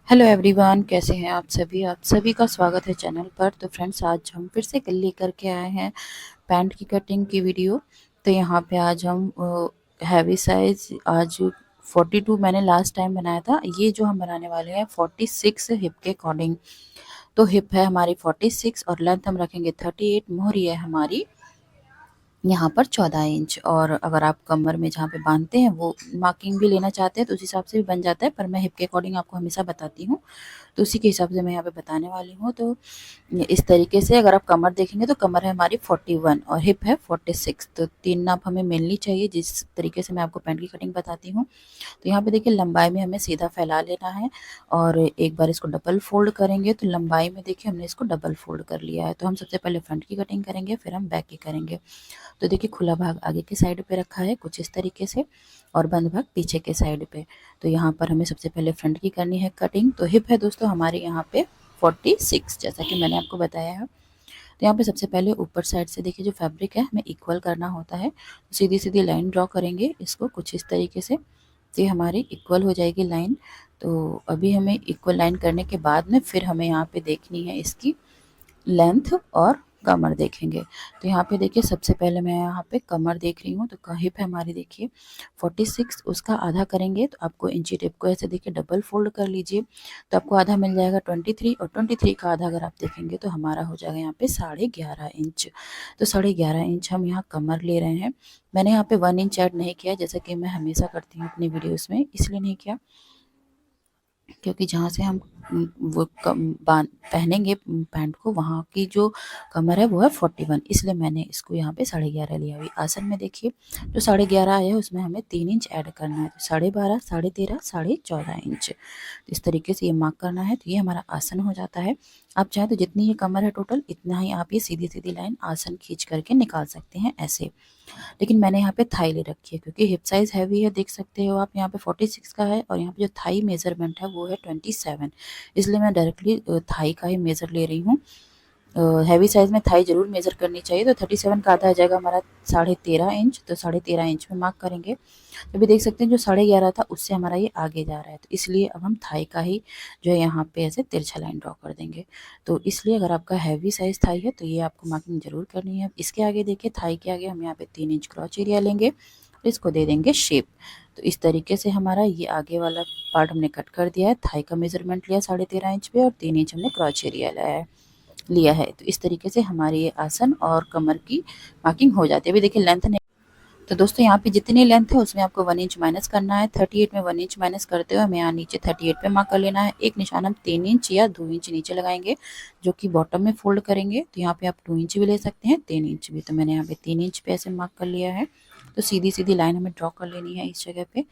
Hello everyone, कैसे हैं आप सभी का स्वागत है चैनल पर। तो फ्रेंड्स, आज हम फिर से लेकर के आए हैं पैंट की कटिंग की वीडियो। तो यहाँ पे आज हम हैवी साइज आज 42 मैंने लास्ट टाइम बनाया था, ये जो हम बनाने वाले हैं 46 हिप के अकॉर्डिंग। तो हिप है हमारी 46 और लेंथ हम रखेंगे 38। मोहरी है हमारी यहाँ पर 14 इंच। और अगर आप कमर में जहाँ पे बांधते हैं वो मार्किंग भी लेना चाहते हैं तो उस हिसाब से भी बन जाता है, पर मैं हिप के अकॉर्डिंग आपको हमेशा बताती हूँ, तो उसी के हिसाब से मैं यहाँ पे बताने वाली हूँ। तो इस तरीके से अगर आप कमर देखेंगे तो कमर है हमारी 41 और हिप है 46। तो 3 नाप हमें मेनली चाहिए, जिस तरीके से मैं आपको पैंट की कटिंग बताती हूँ। तो यहाँ पे देखिए लंबाई में हमें सीधा फैला लेना है और एक बार इसको डबल फोल्ड करेंगे तो लंबाई में देखिए हमने इसको डबल फोल्ड कर लिया है। तो हम सबसे पहले फ्रंट की कटिंग करेंगे, फिर हम बैक की करेंगे। तो देखिए खुला भाग आगे के साइड पे रखा है कुछ इस तरीके से और बंद भाग पीछे के साइड पे। तो यहाँ पर हमें सबसे पहले फ्रंट की करनी है कटिंग। तो हिप है दोस्तों हमारे यहाँ पे 46, जैसा कि मैंने आपको बताया है। तो यहाँ पे सबसे पहले ऊपर साइड से देखिए जो फैब्रिक है हमें इक्वल करना होता है। तो सीधी सीधी लाइन ड्रॉ करेंगे इसको कुछ इस तरीके से, तो ये हमारी इक्वल हो जाएगी लाइन। तो अभी हमें इक्वल लाइन करने के बाद में फिर हमें यहाँ पे देखनी है इसकी लेंथ और कमर देखेंगे। तो यहाँ पे देखिए सबसे पहले मैं यहाँ पे कमर देख रही हूँ। तो हिप है हमारी देखिए 46, उसका आधा करेंगे तो आपको इंची टेप को ऐसे देखिए डबल फोल्ड कर लीजिए, तो आपको आधा मिल जाएगा 23। और 23 का आधा अगर आप देखेंगे तो हमारा हो जाएगा यहाँ पे 11.5 इंच। तो 11.5 इंच हम यहाँ कमर ले रहे हैं। मैंने यहाँ पे 1 इंच ऐड नहीं किया जैसा कि मैं हमेशा करती हूँ अपनी वीडियोस में, इसलिए नहीं किया क्योंकि जहाँ से हम वो पहनेंगे पैंट को वहाँ की जो कमर है वो है 41, इसलिए मैंने इसको यहाँ पे 11.5 लिया। हुई आसन में देखिए जो 11.5 आया है उसमें हमें 3 इंच ऐड करना है, तो 12.5, 13.5, 14.5 इंच। तो इस तरीके से ये मार्क करना है। तो ये हमारा आसन हो जाता है। आप चाहें तो जितनी ये कमर है टोटल इतना ही आप ये सीधी सीधी लाइन आसन खींच करके निकाल सकते हैं ऐसे। लेकिन मैंने यहाँ पे थाई ले रखी है क्योंकि हिप साइज हैवी है, देख सकते हो आप यहाँ पे 46 का है और यहाँ पे जो थाई मेजरमेंट है वो है 27, इसलिए मैं डायरेक्टली थाई का ही मेजर ले रही हूँ। हैवी साइज में थाई जरूर मेजर करनी चाहिए। तो 37 का आधा आ जाएगा हमारा 13.5 इंच। तो 13.5 इंच में मार्क करेंगे। तो अभी देख सकते हैं जो 11.5 था उससे हमारा ये आगे जा रहा है, तो इसलिए अब हम थाई का ही जो है यहाँ पे ऐसे तिरछा लाइन ड्रॉ कर देंगे। तो इसलिए अगर आपका हैवी साइज थाई है तो ये आपको मार्किंग जरूर करनी है। इसके आगे देखिए थाई के आगे हम यहाँ पे 3 इंच क्रॉच एरिया लेंगे, इसको दे देंगे शेप। तो इस तरीके से हमारा ये आगे वाला पार्ट हमने कट कर दिया है। थाई का मेजरमेंट लिया 13.5 इंच पे और 3 इंच हमने क्रॉच एरिया लिया है। तो इस तरीके से हमारी ये आसन और कमर की मार्किंग हो जाती है। अभी देखिए लेंथ। तो दोस्तों यहाँ पे जितनी लेंथ है उसमें आपको 1 इंच माइनस करना है। 38 में 1 इंच माइनस करते हुए हमें यहाँ नीचे 38 पे मार्क कर लेना है। एक निशान हम 3 इंच या 2 इंच नीचे लगाएंगे जो कि बॉटम में फोल्ड करेंगे। तो यहाँ पे आप 2 इंच भी ले सकते हैं, 3 इंच भी। तो मैंने यहाँ पे 3 इंच पे ऐसे मार्क कर लिया है। तो सीधी सीधी लाइन हमें ड्रॉ कर लेनी है इस जगह पे।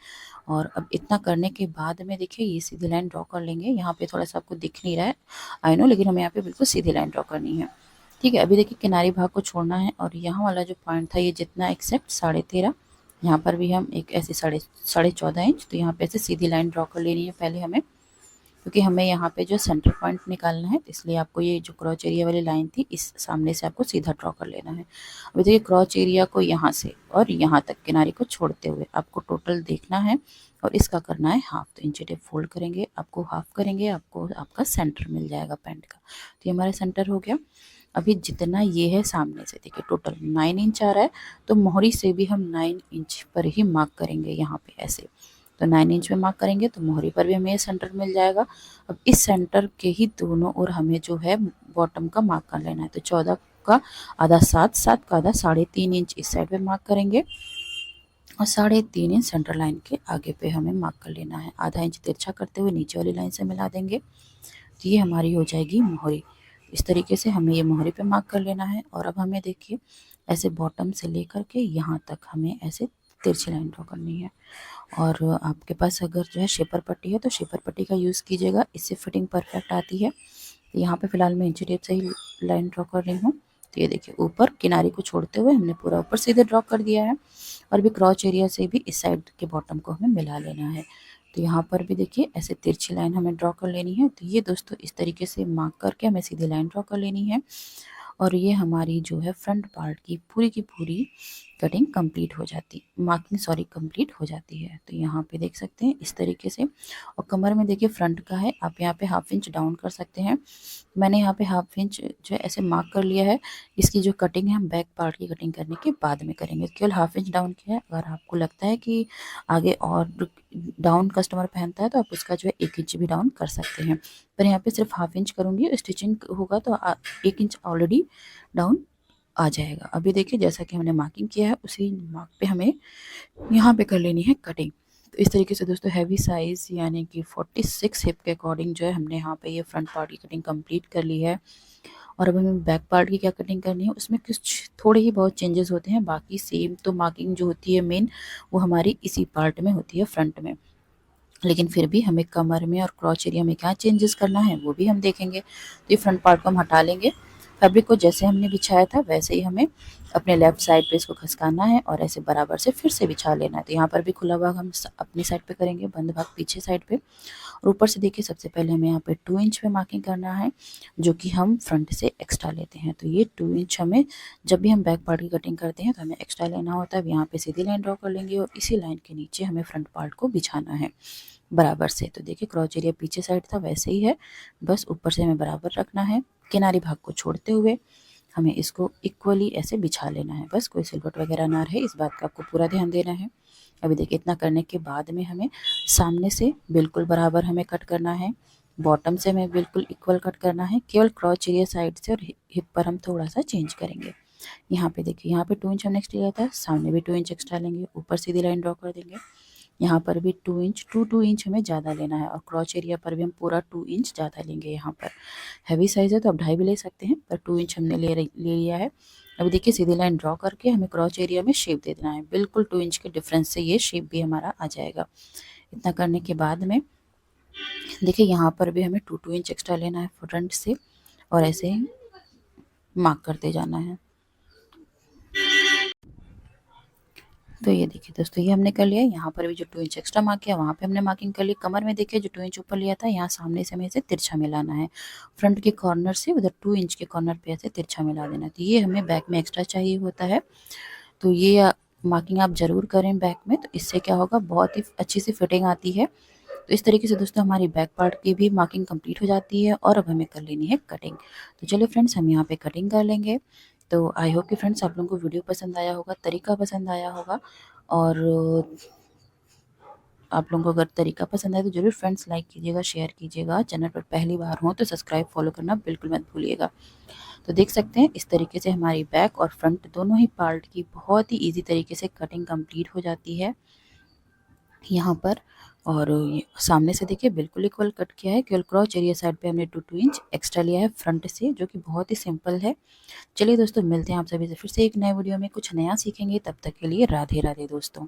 और अब इतना करने के बाद में देखिए ये सीधी लाइन ड्रॉ कर लेंगे। यहाँ पे थोड़ा सा आपको दिख नहीं रहा है आई नो, लेकिन हमें यहाँ पे बिल्कुल सीधी लाइन ड्रॉ करनी है। ठीक है, अभी देखिए किनारी भाग को छोड़ना है और यहाँ वाला जो पॉइंट था ये जितना एक्सेप्ट 13.5, यहाँ पर भी हम एक ऐसे 14.5 इंच। तो यहाँ पे ऐसे सीधी लाइन ड्रॉ कर लेनी है पहले हमें, क्योंकि हमें यहाँ पे जो सेंटर पॉइंट निकालना है, तो इसलिए आपको ये जो क्रॉच एरिया वाली लाइन थी इस सामने से आपको सीधा ड्रॉ कर लेना है। अभी देखिए क्रॉच एरिया को यहाँ से और यहाँ तक किनारे को छोड़ते हुए आपको टोटल देखना है और इसका करना है हाफ। तो इंची टेप फोल्ड करेंगे, आपको हाफ करेंगे, आपको आपका सेंटर मिल जाएगा पैंट का। तो ये हमारा सेंटर हो गया। अभी जितना ये है सामने से देखिए टोटल 9 इंच आ रहा है, तो मोहरी से भी हम 9 इंच पर ही मार्क करेंगे यहाँ पे ऐसे। तो 9 इंच में मार्क करेंगे तो मोहरी पर भी हमें ये सेंटर मिल जाएगा। अब इस सेंटर के ही दोनों ओर हमें जो है बॉटम का मार्क कर लेना है। तो 14 का आधा 7, 7 का आधा 3.5 इंच इस साइड पे मार्क करेंगे और 3.5 इंच सेंटर लाइन के आगे पे हमें मार्क कर लेना है। आधा इंच तिरछा करते हुए नीचे वाली लाइन से मिला देंगे। तो ये हमारी हो जाएगी मोहरी। इस तरीके से हमें ये मोहरी पे मार्क कर लेना है। और अब हमें देखिए ऐसे बॉटम से लेकर के यहाँ तक हमें ऐसे तिरछी लाइन ड्रॉ करनी है। और आपके पास अगर जो है शेपर पट्टी है तो शेपर पट्टी का यूज़ कीजिएगा, इससे फिटिंग परफेक्ट आती है। तो यहाँ पे फिलहाल मैं इंची टेप से ही लाइन ड्रॉ कर रही हूँ। तो ये देखिए ऊपर किनारे को छोड़ते हुए हमने पूरा ऊपर सीधे ड्रॉ कर दिया है और भी क्रॉच एरिया से भी इस साइड के बॉटम को हमें मिला लेना है। तो यहाँ पर भी देखिए ऐसे तिरछी लाइन हमें ड्रॉ कर लेनी है। तो ये दोस्तों इस तरीके से मार्क करके हमें सीधी लाइन ड्रॉ कर लेनी है। और ये हमारी जो है फ्रंट पार्ट की पूरी कटिंग कंप्लीट हो जाती, मार्किंग सॉरी कंप्लीट हो जाती है। तो यहाँ पे देख सकते हैं इस तरीके से। और कमर में देखिए फ्रंट का है, आप यहाँ पे हाफ इंच डाउन कर सकते हैं। मैंने यहाँ पे हाफ इंच जो है ऐसे मार्क कर लिया है। इसकी जो कटिंग है हम बैक पार्ट की कटिंग करने के बाद में करेंगे, केवल हाफ इंच डाउन किया है। अगर आपको लगता है कि आगे और डाउन कस्टमर पहनता है तो आप उसका जो है 1 इंच भी डाउन कर सकते हैं, पर यहाँ पे सिर्फ हाफ इंच करूँगी। स्टिचिंग होगा तो 1 इंच ऑलरेडी डाउन आ जाएगा। अभी देखिए जैसा कि हमने मार्किंग किया है उसी मार्क पे हमें यहाँ पे कर लेनी है कटिंग। तो इस तरीके से दोस्तों हैवी साइज़ यानी कि 46 हिप के अकॉर्डिंग जो है हमने यहाँ पे ये फ्रंट पार्ट की कटिंग कंप्लीट कर ली है। और अब हमें बैक पार्ट की क्या कटिंग करनी है, उसमें कुछ थोड़े ही बहुत चेंजेस होते हैं, बाकी सेम तो मार्किंग जो होती है मेन वो हमारी इसी पार्ट में होती है फ्रंट में। लेकिन फिर भी हमें कमर में और क्रॉच एरिया में क्या चेंजेस करना है वो भी हम देखेंगे। तो ये फ्रंट पार्ट को हम हटा लेंगे। फैब्रिक को जैसे हमने बिछाया था वैसे ही हमें अपने लेफ्ट साइड पे इसको खिसकाना है और ऐसे बराबर से फिर से बिछा लेना है। तो यहाँ पर भी खुला भाग हम अपनी साइड पे करेंगे, बंद भाग पीछे साइड पे। और ऊपर से देखिए सबसे पहले हमें यहाँ पे 2 इंच पे मार्किंग करना है, जो कि हम फ्रंट से एक्स्ट्रा लेते हैं। तो ये 2 इंच हमें जब भी हम बैक पार्ट की कटिंग करते हैं तो हमें एक्स्ट्रा लेना होता है। अब यहाँ पे सीधी लाइन ड्रॉ कर लेंगे और इसी लाइन के नीचे हमें फ्रंट पार्ट को बिछाना है बराबर से। तो देखिए क्रॉच एरिया पीछे साइड था वैसे ही है, बस ऊपर से हमें बराबर रखना है। किनारी भाग को छोड़ते हुए हमें इसको इक्वली ऐसे बिछा लेना है, बस कोई सिलवट वगैरह ना रहे, इस बात का आपको पूरा ध्यान देना है। अभी देखिए इतना करने के बाद में हमें सामने से बिल्कुल बराबर हमें कट करना है, बॉटम से हमें बिल्कुल इक्वल कट करना है। केवल क्रॉच एरिया साइड से और हिप पर हम थोड़ा सा चेंज करेंगे। यहाँ पे देखिए यहाँ पे 2 इंच हमने एक्स्ट्रा लिया था, सामने भी 2 इंच एक्स्ट्रा लेंगे, ऊपर सीधी लाइन ड्रॉ कर देंगे। यहाँ पर भी 2 इंच 2 इंच हमें ज़्यादा लेना है और क्रॉच एरिया पर भी हम पूरा 2 इंच ज़्यादा लेंगे। यहाँ पर हैवी साइज़ है तो आप 2.5 भी ले सकते हैं, पर 2 इंच हमने ले लिया है। अब देखिए सीधी लाइन ड्रॉ करके हमें क्रॉच एरिया में शेप दे देना है, बिल्कुल 2 इंच के डिफरेंस से ये शेप भी हमारा आ जाएगा। इतना करने के बाद में देखिए यहाँ पर भी हमें 2 इंच एक्स्ट्रा लेना है फ्रंट से और ऐसे ही मार्क करते जाना है। तो ये देखिए दोस्तों ये हमने कर लिया है। यहाँ पर भी जो 2 इंच एक्स्ट्रा मार्क किया वहाँ पे हमने मार्किंग कर ली। कमर में देखिए जो 2 इंच ऊपर लिया था यहाँ सामने से हमें इसे तिरछा मिलाना है, फ्रंट के कॉर्नर से उधर 2 इंच के कॉर्नर पे ऐसे तिरछा मिला देना। तो ये हमें बैक में एक्स्ट्रा चाहिए होता है, तो ये मार्किंग आप ज़रूर करें बैक में, तो इससे क्या होगा बहुत ही अच्छी सी फिटिंग आती है। तो इस तरीके से दोस्तों हमारी बैक पार्ट की भी मार्किंग कंप्लीट हो जाती है और अब हमें कर लेनी है कटिंग। तो चलिए फ्रेंड्स हम यहाँ पे कटिंग कर लेंगे। तो आई होप कि फ्रेंड्स आप लोगों को वीडियो पसंद आया होगा, तरीका पसंद आया होगा। और आप लोगों को अगर तरीका पसंद आए तो ज़रूर फ्रेंड्स लाइक कीजिएगा, शेयर कीजिएगा। चैनल पर पहली बार हो तो सब्सक्राइब फॉलो करना बिल्कुल मत भूलिएगा। तो देख सकते हैं इस तरीके से हमारी बैक और फ्रंट दोनों ही पार्ट की बहुत ही ईजी तरीके से कटिंग कंप्लीट हो जाती है यहाँ पर। और ये सामने से देखिए बिल्कुल इक्वल कट किया है, केवल क्रॉच एरिया साइड पे हमने 2 इंच एक्स्ट्रा लिया है फ्रंट से, जो कि बहुत ही सिंपल है। चलिए दोस्तों मिलते हैं आप सभी से फिर से एक नए वीडियो में, कुछ नया सीखेंगे। तब तक के लिए राधे राधे दोस्तों।